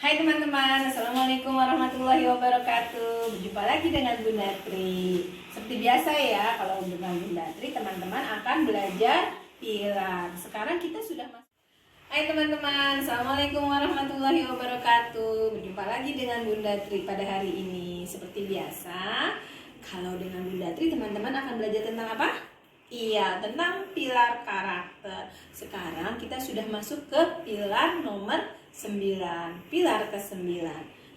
Hai teman-teman, Assalamualaikum warahmatullahi wabarakatuh. Berjumpa lagi dengan Bunda Tri. Seperti biasa ya, kalau dengan Bunda Tri teman-teman akan belajar pilar. Sekarang kita sudah masuk. Hai teman-teman, Assalamualaikum warahmatullahi wabarakatuh. Berjumpa lagi dengan Bunda Tri pada hari ini. Seperti biasa, kalau dengan Bunda Tri teman-teman akan belajar tentang apa? Iya, tentang pilar karakter. Sekarang kita sudah masuk ke pilar nomor 9, pilar ke-9.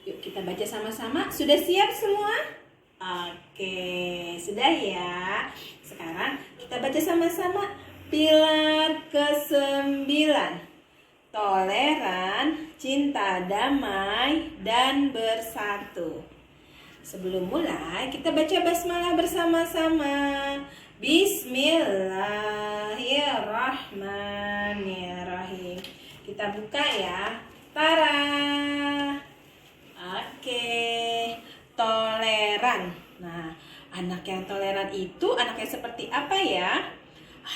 Yuk kita baca sama-sama. Sudah siap semua? Oke, sudah ya. Sekarang kita baca sama-sama pilar ke-9. Toleran, cinta damai, dan bersatu. Sebelum mulai, kita baca basmalah bersama-sama. Bismillahirrahmanirrahim. Kita buka ya. Tara. Oke. Toleran. Nah, anak yang toleran itu anak yang seperti apa ya?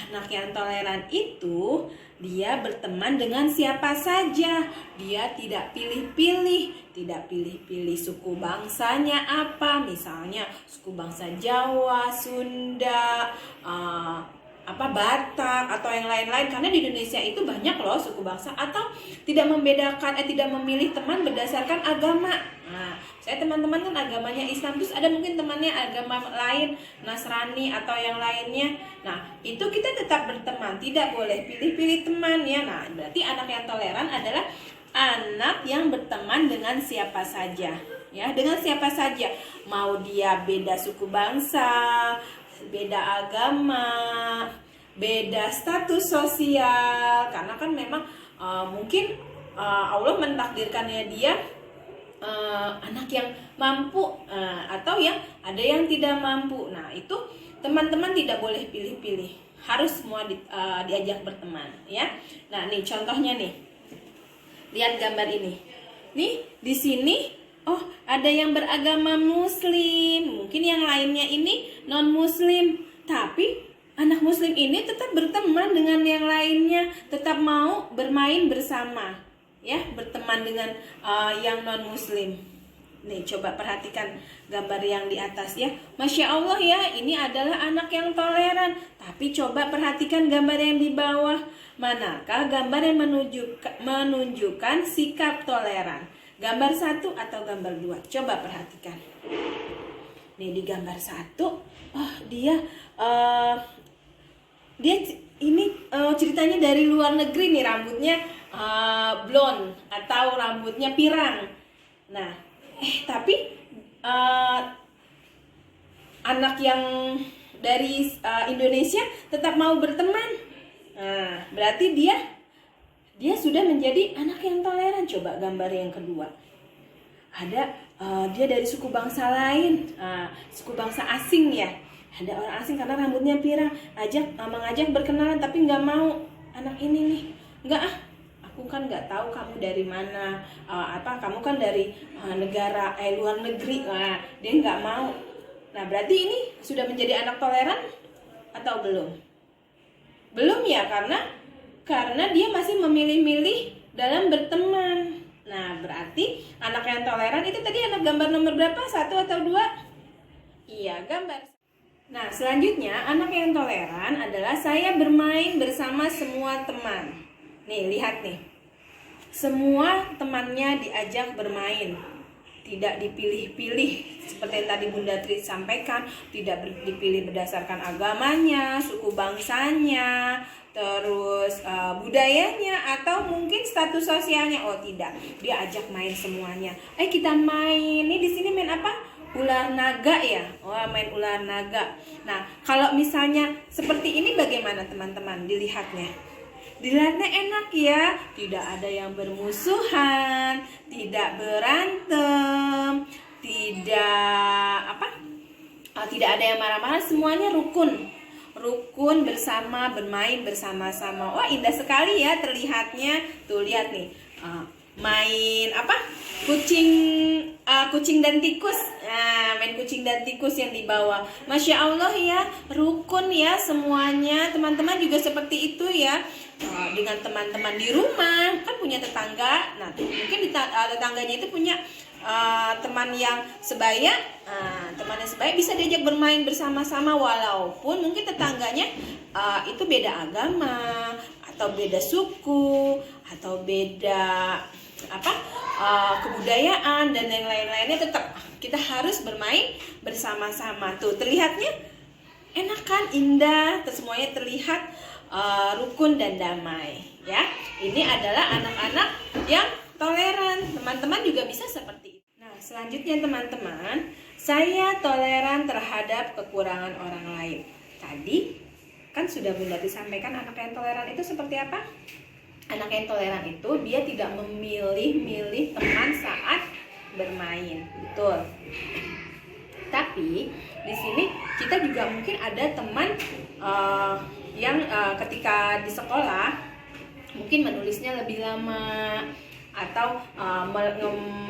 Anak yang toleran itu dia berteman dengan siapa saja. Dia tidak pilih-pilih, tidak pilih-pilih suku bangsanya apa. Misalnya suku bangsa Jawa, Sunda, Batak atau yang lain-lain. Karena di Indonesia itu banyak loh suku bangsa. Atau tidak membedakan, tidak memilih teman berdasarkan agama. Nah, saya teman-teman kan agamanya Islam, terus ada mungkin temannya agama lain, Nasrani atau yang lainnya. Nah, itu kita tetap berteman, tidak boleh pilih-pilih teman ya. Nah, berarti anak yang toleran adalah anak yang berteman dengan siapa saja. Ya, dengan siapa saja. Mau dia beda suku bangsa, beda agama, beda status sosial. Karena kan memang mungkin Allah mentakdirkannya dia anak yang mampu atau yang ada yang tidak mampu. Nah, itu teman-teman tidak boleh pilih-pilih, harus semua diajak berteman ya. Nah, nih contohnya nih, lihat gambar ini. Nih di sini, oh ada yang beragama Muslim, mungkin yang lainnya ini non Muslim, tapi anak Muslim ini tetap berteman dengan yang lainnya, tetap mau bermain bersama. Ya, berteman dengan yang non muslim. Nih coba perhatikan gambar yang di atas ya. Masya Allah ya, ini adalah anak yang toleran. Tapi coba perhatikan gambar yang di bawah. Manakah gambar yang menunjukkan sikap toleran? Gambar 1 atau gambar 2? Coba perhatikan. Nih di gambar 1, oh dia ini ceritanya dari luar negeri nih, rambutnya blonde atau rambutnya pirang. Nah, tapi anak yang dari Indonesia tetap mau berteman. Nah, berarti dia sudah menjadi anak yang toleran. Coba gambar yang kedua. Ada dia dari suku bangsa lain, suku bangsa asing ya. Ada orang asing karena rambutnya pirang, mengajak berkenalan tapi nggak mau. Anak ini nih, nggak aku kan nggak tahu kamu dari mana, kamu kan dari negara luar negeri. Nah, dia nggak mau. Nah, berarti ini sudah menjadi anak toleran atau belum? Belum ya, karena dia masih memilih-milih dalam berteman. Nah, berarti anak yang toleran itu tadi anak gambar nomor berapa? 1 atau 2? Iya, gambar. Nah, selanjutnya anak yang toleran adalah saya bermain bersama semua teman. Nih, lihat nih. Semua temannya diajak bermain. Tidak dipilih-pilih seperti yang tadi Bunda Tri sampaikan, tidak dipilih berdasarkan agamanya, suku bangsanya, terus budayanya atau mungkin status sosialnya. Oh, tidak. Dia ajak main semuanya. Kita main. Nih di sini main apa? Ular naga ya. Oh, main ular naga. Nah, kalau misalnya seperti ini bagaimana teman-teman dilihatnya? Dilihatnya enak ya, tidak ada yang bermusuhan, tidak berantem, tidak ada yang marah-marah, semuanya rukun bersama, bermain bersama-sama. Wah, indah sekali ya terlihatnya. Tuh lihat nih, main apa? Kucing dan tikus. Nah, main kucing dan tikus yang dibawa. Masya Allah ya, rukun ya semuanya. Teman-teman juga seperti itu ya. Dengan teman-teman di rumah kan punya tetangga. Nah, mungkin tetangganya itu punya teman yang sebaya. Teman yang sebaya bisa diajak bermain bersama-sama walaupun mungkin tetangganya itu beda agama atau beda suku atau beda kebudayaan dan yang lain-lainnya, tetap kita harus bermain bersama-sama. Tuh terlihatnya enak kan, indah, semuanya terlihat rukun dan damai ya. Ini adalah anak-anak yang toleran. Teman-teman juga bisa seperti itu. Nah, selanjutnya teman-teman, saya toleran terhadap kekurangan orang lain. Tadi kan sudah Bunda disampaikan anak yang toleran itu seperti apa? Anak yang toleran itu dia tidak memilih-milih teman saat bermain, betul. Tapi di sini kita juga mungkin ada teman yang ketika di sekolah mungkin menulisnya lebih lama atau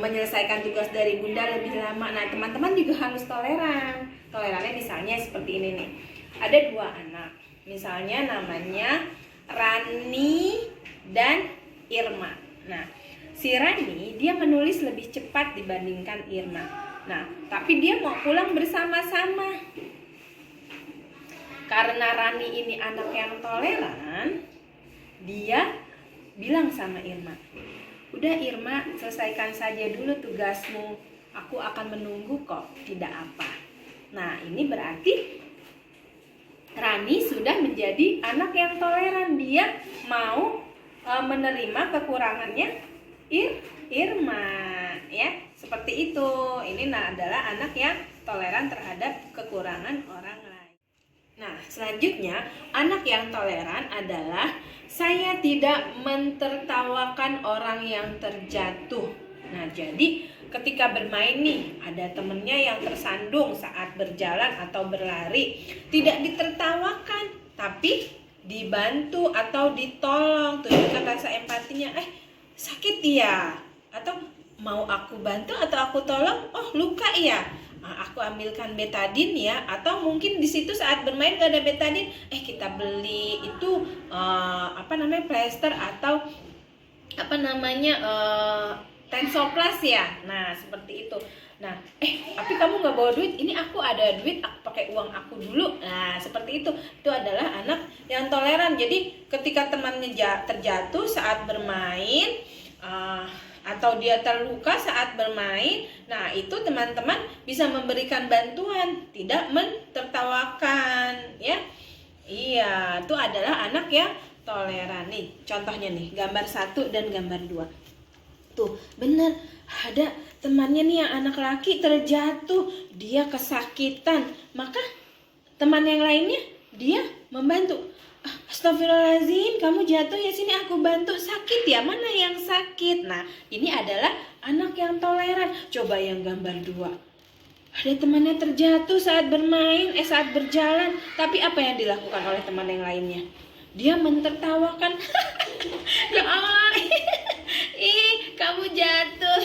menyelesaikan tugas dari Bunda lebih lama. Nah, teman-teman juga harus toleran. Tolerannya misalnya seperti ini nih. Ada dua anak, misalnya namanya Rani dan Irma. Nah, si Rani dia menulis lebih cepat dibandingkan Irma. Nah, tapi dia mau pulang bersama-sama. Karena Rani ini anak yang toleran, dia bilang sama Irma, "Udah Irma, selesaikan saja dulu tugasmu. Aku akan menunggu kok, tidak apa." Nah, ini berarti Rani sudah menjadi anak yang toleran. Dia mau menerima kekurangannya Irma ya, seperti itu. Ini adalah anak yang toleran terhadap kekurangan orang lain. Nah, selanjutnya anak yang toleran adalah saya tidak mentertawakan orang yang terjatuh. Nah, jadi ketika bermain nih, ada temennya yang tersandung saat berjalan atau berlari, tidak ditertawakan, tapi dibantu atau ditolong. Tunjukkan rasa empatinya. Sakit ya? Atau mau aku bantu atau aku tolong? Oh, luka ya? Aku ambilkan betadin ya. Atau mungkin di situ saat bermain gak ada betadin, kita beli itu plester atau Tensoplas ya. Nah, seperti itu. Nah, tapi kamu nggak bawa duit, ini aku ada duit, aku pakai uang aku dulu. Nah, seperti itu. Itu adalah anak yang toleran. Jadi ketika temannya terjatuh saat bermain atau dia terluka saat bermain, nah itu teman-teman bisa memberikan bantuan, tidak mentertawakan ya. Iya, itu adalah anak yang toleran. Nih contohnya nih, gambar 1 dan gambar 2. Tuh, benar, ada temannya nih yang anak laki terjatuh, dia kesakitan, maka teman yang lainnya dia membantu. Astagfirullahaladzim, kamu jatuh ya, sini aku bantu. Sakit ya, mana yang sakit? Nah, ini adalah anak yang toleran. Coba yang gambar 2, ada temannya terjatuh saat bermain, saat berjalan, tapi apa yang dilakukan oleh teman yang lainnya? Dia mentertawakan. Ya Allah, kamu jatuh,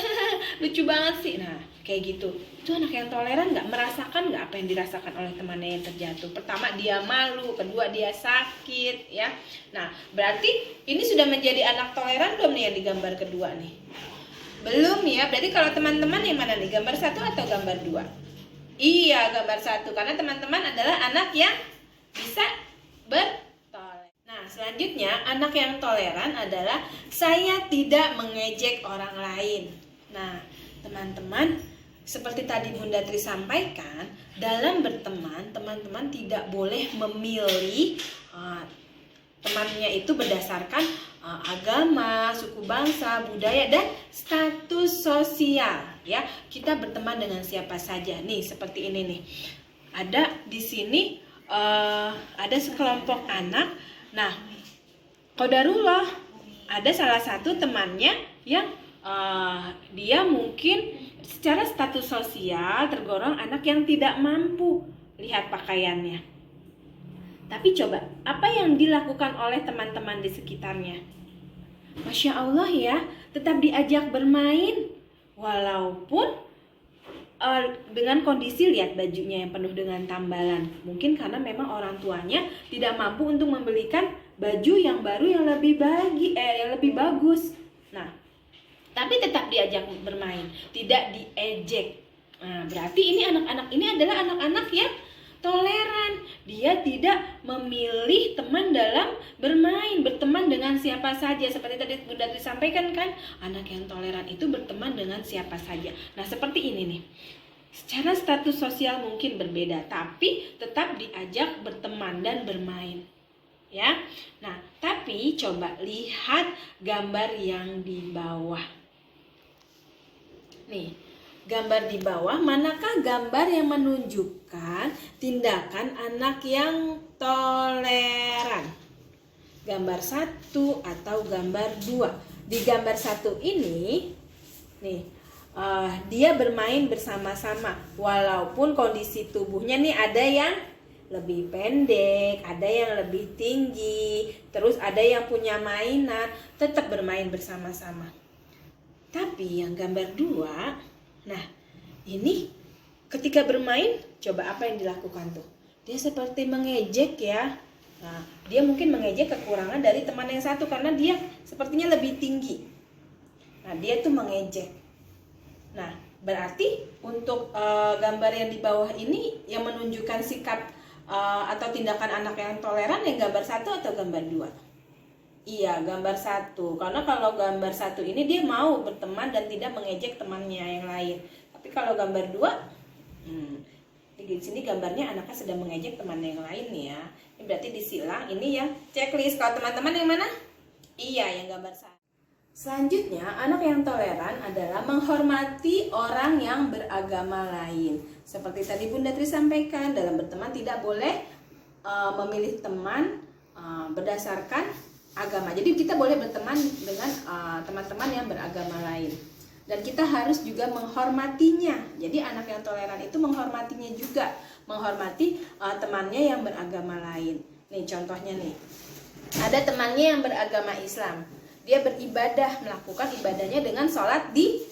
lucu banget sih. Nah, kayak gitu. Itu anak yang toleran, nggak merasakan nggak apa yang dirasakan oleh temannya yang terjatuh. Pertama dia malu, kedua dia sakit ya. Nah, berarti ini sudah menjadi anak toleran belum nih yang di gambar kedua nih? Belum ya. Berarti kalau teman-teman yang mana nih, gambar 1 atau gambar 2? Iya, gambar 1, karena teman-teman adalah anak yang bisa selanjutnya, anak yang toleran adalah saya tidak mengejek orang lain. Nah, teman-teman, seperti tadi Bunda Tri sampaikan, dalam berteman, teman-teman tidak boleh memilih temannya itu berdasarkan agama, suku bangsa, budaya, dan status sosial. Ya, kita berteman dengan siapa saja. Nih, seperti ini nih. Ada di sini ada sekelompok anak. Nah, qadarullah ada salah satu temannya yang dia mungkin secara status sosial tergolong anak yang tidak mampu, lihat pakaiannya. Tapi coba, apa yang dilakukan oleh teman-teman di sekitarnya? Masya Allah ya, tetap diajak bermain. Walaupun dengan kondisi lihat bajunya yang penuh dengan tambalan. Mungkin karena memang orang tuanya tidak mampu untuk membelikan baju yang baru yang lebih bagus. Nah, tapi tetap diajak bermain, tidak diejek. Nah, berarti ini anak-anak ini adalah anak-anak yang toleran. Dia tidak memilih teman dalam bermain, berteman dengan siapa saja. Seperti tadi Bunda disampaikan kan, anak yang toleran itu berteman dengan siapa saja. Nah, seperti ini nih. Secara status sosial mungkin berbeda, tapi tetap diajak berteman dan bermain. Ya. Nah, tapi coba lihat gambar yang di bawah. Nih, gambar di bawah, manakah gambar yang menunjukkan tindakan anak yang toleran? Gambar 1 atau gambar 2? Di gambar 1 ini, nih, dia bermain bersama-sama. Walaupun kondisi tubuhnya nih ada yang lebih pendek, ada yang lebih tinggi, terus ada yang punya mainan, tetap bermain bersama-sama. Tapi yang gambar 2, nah ini ketika bermain, coba apa yang dilakukan tuh? Dia seperti mengejek ya. Nah, dia mungkin mengejek kekurangan dari teman yang satu karena dia sepertinya lebih tinggi. Nah, dia tuh mengejek. Nah, berarti untuk gambar yang di bawah ini yang menunjukkan sikap atau tindakan anak yang toleran yang gambar 1 atau gambar 2? Iya, gambar 1. Karena kalau gambar 1 ini dia mau berteman dan tidak mengejek temannya yang lain. Tapi kalau gambar 2, di sini gambarnya anaknya sedang mengejek temannya yang lain nih ya. Ini berarti disilang, ini yang checklist. Kalau teman-teman yang mana? Iya, yang gambar 1. Selanjutnya, anak yang toleran adalah menghormati orang yang beragama lain. Seperti tadi Bunda Tri sampaikan, dalam berteman tidak boleh memilih teman berdasarkan agama. Jadi kita boleh berteman dengan teman-teman yang beragama lain. Dan kita harus juga menghormatinya. Jadi anak yang toleran itu menghormatinya juga. Menghormati temannya yang beragama lain. Nih contohnya nih. Ada temannya yang beragama Islam. Dia beribadah, melakukan ibadahnya dengan sholat di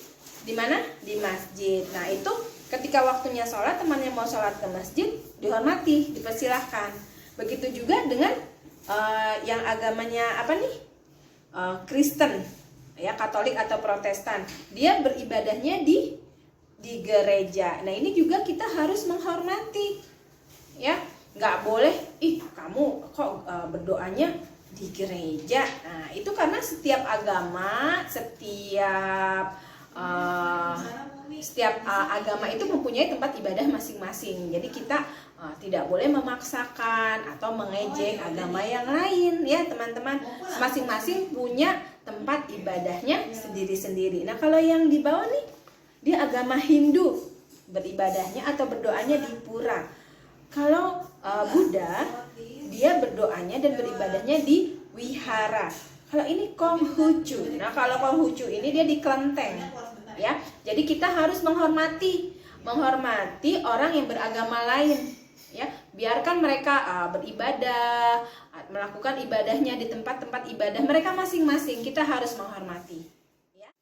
mana? Di masjid. Nah itu ketika waktunya sholat, temannya mau sholat ke masjid, dihormati, dipersilahkan. Begitu juga dengan yang agamanya apa nih? Kristen, ya Katolik atau Protestan. Dia beribadahnya di gereja. Nah ini juga kita harus menghormati, ya. Nggak boleh, kamu kok berdoanya di gereja. Nah, itu karena setiap agama, setiap agama itu mempunyai tempat ibadah masing-masing. Jadi kita tidak boleh memaksakan atau mengejek agama yang lain ya, teman-teman. Masing-masing punya tempat ibadahnya sendiri-sendiri. Nah, kalau yang di bawah nih, dia agama Hindu, beribadahnya atau berdoanya di pura. Kalau Buddha, dia berdoanya dan beribadahnya di wihara. Kalau ini Konghucu. Nah, kalau Konghucu ini dia di kelenteng, ya. Jadi kita harus menghormati orang yang beragama lain, ya. Biarkan mereka beribadah, melakukan ibadahnya di tempat-tempat ibadah mereka masing-masing. Kita harus menghormati. Ya.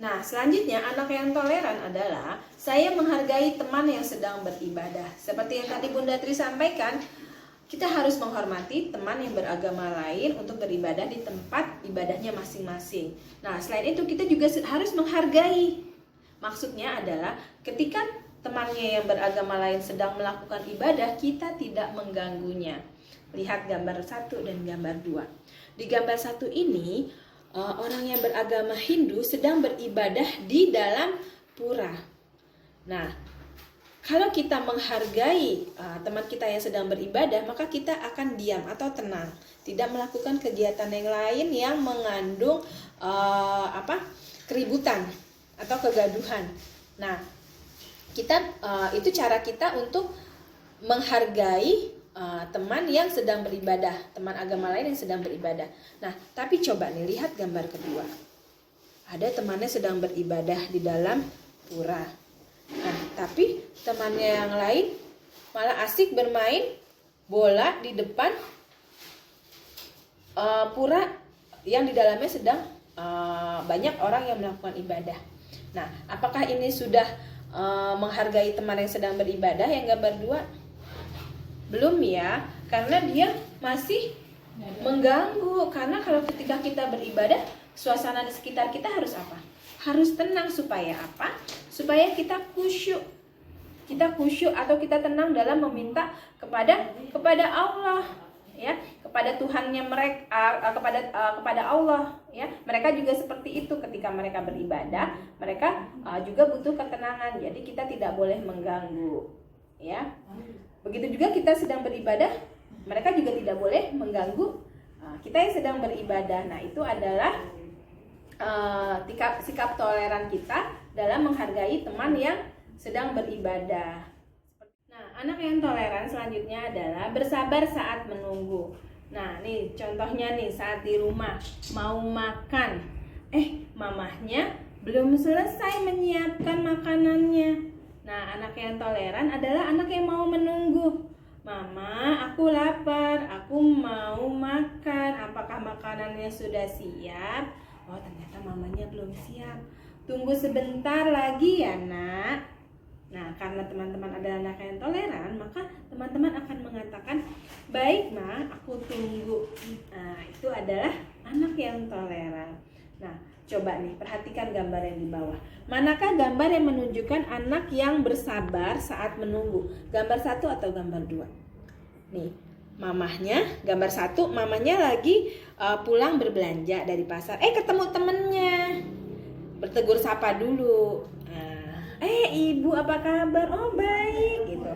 Nah, selanjutnya anak yang toleran adalah saya menghargai teman yang sedang beribadah. Seperti yang tadi Bunda Tri sampaikan, kita harus menghormati teman yang beragama lain untuk beribadah di tempat ibadahnya masing-masing. Nah, selain itu kita juga harus menghargai. Maksudnya adalah ketika temannya yang beragama lain sedang melakukan ibadah, kita tidak mengganggunya. Lihat gambar 1 dan gambar 2. Di gambar 1 ini, orang yang beragama Hindu sedang beribadah di dalam pura. Nah, kalau kita menghargai teman kita yang sedang beribadah, maka kita akan diam atau tenang, tidak melakukan kegiatan yang lain yang mengandung keributan atau kegaduhan. Nah, itu cara kita untuk menghargai teman yang sedang beribadah, teman agama lain yang sedang beribadah. Nah, tapi coba nih lihat gambar kedua. Ada temannya sedang beribadah di dalam pura. Nah, tapi temannya yang lain malah asik bermain bola di depan pura yang di dalamnya sedang banyak orang yang melakukan ibadah. Nah, apakah ini sudah menghargai teman yang sedang beribadah yang gambar 2? Belum ya, karena dia masih mengganggu. Karena kalau ketika kita beribadah, suasana di sekitar kita harus apa? Harus tenang. Supaya apa? Supaya kita khusyuk. Kita khusyuk atau kita tenang dalam meminta kepada Allah, ya, kepada Tuhannya mereka, kepada Allah, ya. Mereka juga seperti itu ketika mereka beribadah, mereka juga butuh ketenangan. Jadi kita tidak boleh mengganggu, ya. Begitu juga kita sedang beribadah, mereka juga tidak boleh mengganggu kita yang sedang beribadah. Nah, itu adalah sikap toleran kita dalam menghargai teman yang sedang beribadah. Nah, anak yang toleran selanjutnya adalah bersabar saat menunggu. Nah, nih contohnya nih, saat di rumah mau makan, mamahnya belum selesai menyiapkan makanannya. Nah, anak yang toleran adalah anak yang mau menunggu. Mama, aku lapar, aku mau makan. Apakah makanannya sudah siap? Oh, ternyata mamanya belum siap. Tunggu sebentar lagi ya, Nak. Nah, karena teman-teman adalah anak yang toleran, maka teman-teman akan mengatakan, baik Ma, aku tunggu. Nah, itu adalah anak yang toleran. Nah, coba nih, perhatikan gambar yang di bawah. Manakah gambar yang menunjukkan anak yang bersabar saat menunggu? Gambar 1 atau gambar 2? Nih, mamahnya, gambar 1, mamanya lagi pulang berbelanja dari pasar. Ketemu temennya. Bertegur sapa dulu. Ibu apa kabar? Oh, baik gitu.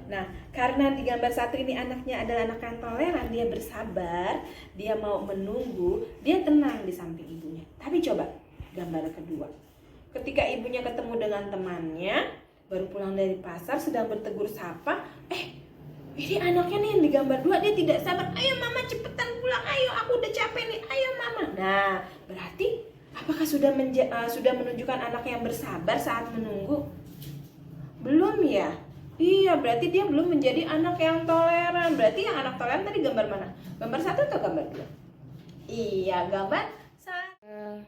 Nah, karena di gambar 1 ini anaknya adalah anak yang toleran, dia bersabar, dia mau menunggu, dia tenang di samping ibunya. Tapi coba gambar kedua. Ketika ibunya ketemu dengan temannya, baru pulang dari pasar, sedang bertegur sapa, ini anaknya nih yang di gambar 2, dia tidak sabar. Ayo mama cepetan pulang, ayo aku udah capek nih, ayo mama. Nah, berarti apakah sudah menunjukkan anak yang bersabar saat menunggu? Belum ya? Iya, berarti dia belum menjadi anak yang toleran. Berarti yang anak toleran tadi gambar mana? Gambar 1 atau gambar 2? Iya, gambar 1.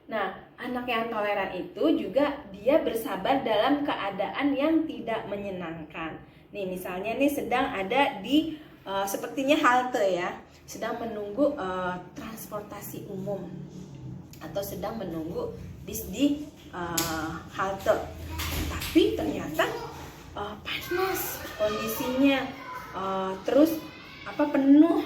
Nah, anak yang toleran itu juga dia bersabar dalam keadaan yang tidak menyenangkan. Nih, misalnya nih sedang ada di sepertinya halte ya, sedang menunggu transportasi umum atau sedang menunggu bis di halte. Tapi ternyata panas kondisinya, terus penuh.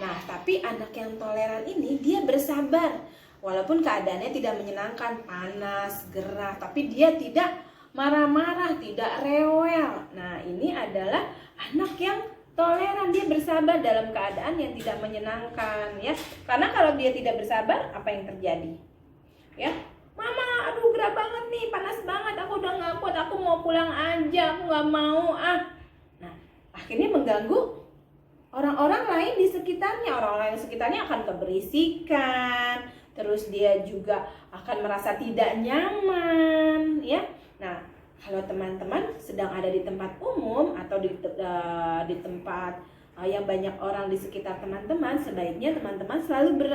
Nah, tapi anak yang toleran ini dia bersabar. Walaupun keadaannya tidak menyenangkan, panas, gerah, tapi dia tidak marah-marah, tidak rewel. Nah, ini adalah anak yang toleran, dia bersabar dalam keadaan yang tidak menyenangkan, ya. Karena kalau dia tidak bersabar, apa yang terjadi? Ya, Mama, aduh gerah banget nih, panas banget, aku udah gak kuat, aku mau pulang aja, aku gak mau. Nah, akhirnya mengganggu orang-orang lain di sekitarnya. Orang-orang di sekitarnya akan keberisikan, terus dia juga akan merasa tidak nyaman, ya. Nah, kalau teman-teman sedang ada di tempat umum atau di tempat yang banyak orang di sekitar teman-teman, sebaiknya teman-teman selalu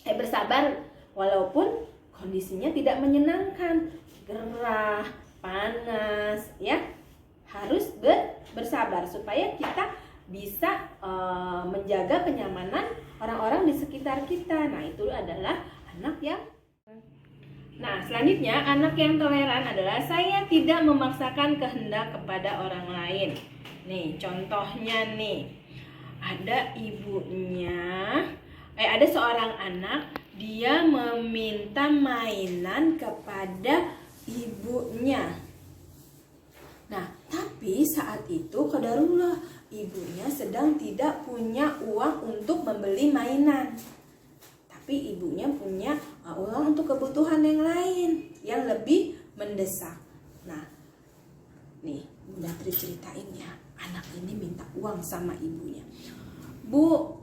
bersabar walaupun kondisinya tidak menyenangkan, gerah, panas, ya. Harus bersabar supaya kita bisa menjaga kenyamanan orang-orang di sekitar kita. Nah, itu adalah anak yang. Nah, selanjutnya anak yang toleran adalah saya tidak memaksakan kehendak kepada orang lain. Nih, contohnya nih. Ada ibunya, ada seorang anak, dia meminta mainan kepada ibunya. Nah, tapi saat itu qadarullah, ibunya sedang tidak punya uang untuk membeli mainan. Tapi ibunya punya uang untuk kebutuhan yang lain, yang lebih mendesak. Nah, nih Bunda Tri ceritain ya, anak ini minta uang sama ibunya. Bu,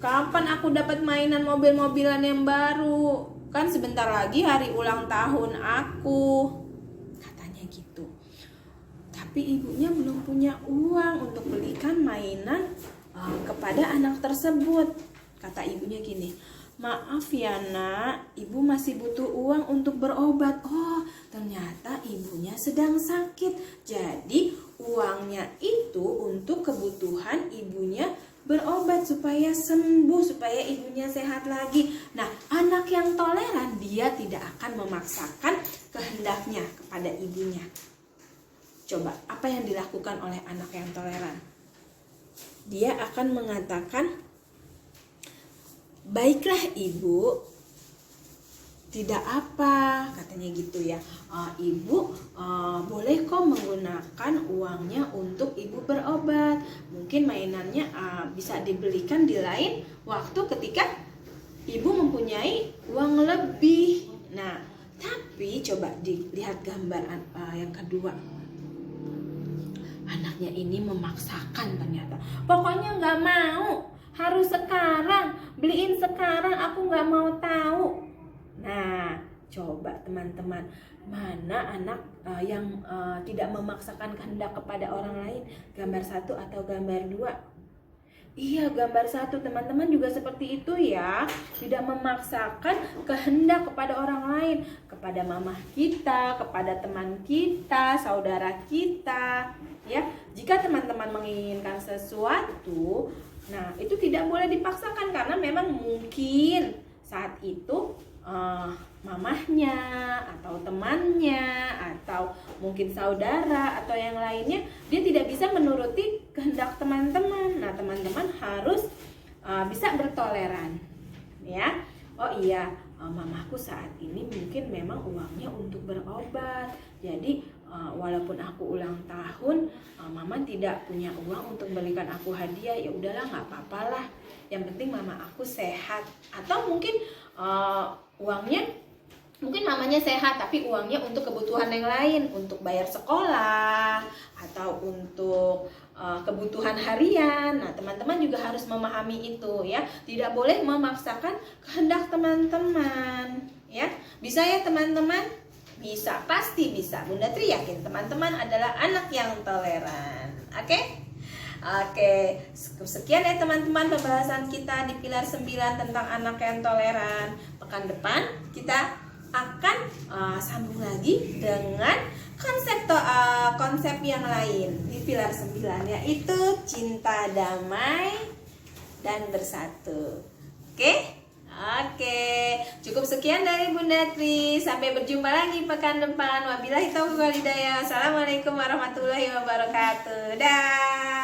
kapan aku dapat mainan mobil-mobilan yang baru? Kan sebentar lagi hari ulang tahun aku. Katanya gitu. Tapi ibunya belum punya uang untuk belikan mainan kepada anak tersebut. Kata ibunya gini, maaf ya nak, ibu masih butuh uang untuk berobat. Oh, ternyata ibunya sedang sakit. Jadi uangnya itu untuk kebutuhan ibunya berobat supaya sembuh, supaya ibunya sehat lagi. Nah, anak yang toleran dia tidak akan memaksakan kehendaknya kepada ibunya. Coba, apa yang dilakukan oleh anak yang toleran? Dia akan mengatakan, baiklah ibu, tidak apa, katanya gitu ya. Ibu boleh kok menggunakan uangnya untuk ibu berobat. Mungkin mainannya bisa dibelikan di lain waktu ketika ibu mempunyai uang lebih. Nah, tapi coba dilihat gambar yang kedua. Anaknya ini memaksakan ternyata. Pokoknya nggak mau, harus sekarang, beliin sekarang, aku nggak mau tahu. Nah, coba teman-teman, mana anak yang tidak memaksakan kehendak kepada orang lain? Gambar 1 atau gambar 2? Iya, gambar 1 teman-teman juga seperti itu ya. Tidak memaksakan kehendak kepada orang lain, kepada mamah kita, kepada teman kita, saudara kita. Ya, jika teman-teman menginginkan sesuatu, nah itu tidak boleh dipaksakan karena memang mungkin saat itu mamahnya atau temannya atau mungkin saudara atau yang lainnya dia tidak bisa menuruti kehendak teman-teman. Nah, teman-teman harus bisa bertoleran ya. Oh iya, mamaku saat ini mungkin memang uangnya untuk berobat. Jadi walaupun aku ulang tahun, mama tidak punya uang untuk belikan aku hadiah. Ya udahlah, nggak apa-apalah. Yang penting mama aku sehat. Atau mungkin uangnya, mungkin mamanya sehat tapi uangnya untuk kebutuhan yang lain, untuk bayar sekolah atau untuk kebutuhan harian. Nah, teman-teman juga harus memahami itu ya. Tidak boleh memaksakan kehendak teman-teman ya. Bisa ya teman-teman? Bisa, pasti bisa. Bunda Tri yakin teman-teman adalah anak yang toleran. Oke? Oke, sekian ya teman-teman pembahasan kita di pilar 9 tentang anak yang toleran. Pekan depan kita akan sambung lagi dengan konsep yang lain di pilar 9, yaitu cinta, damai, dan bersatu. Oke? Oke, cukup sekian dari Bunda Tri. Sampai berjumpa lagi pekan depan. Wabillahi taufiq wal hidayah. Assalamualaikum warahmatullahi wabarakatuh. Dah.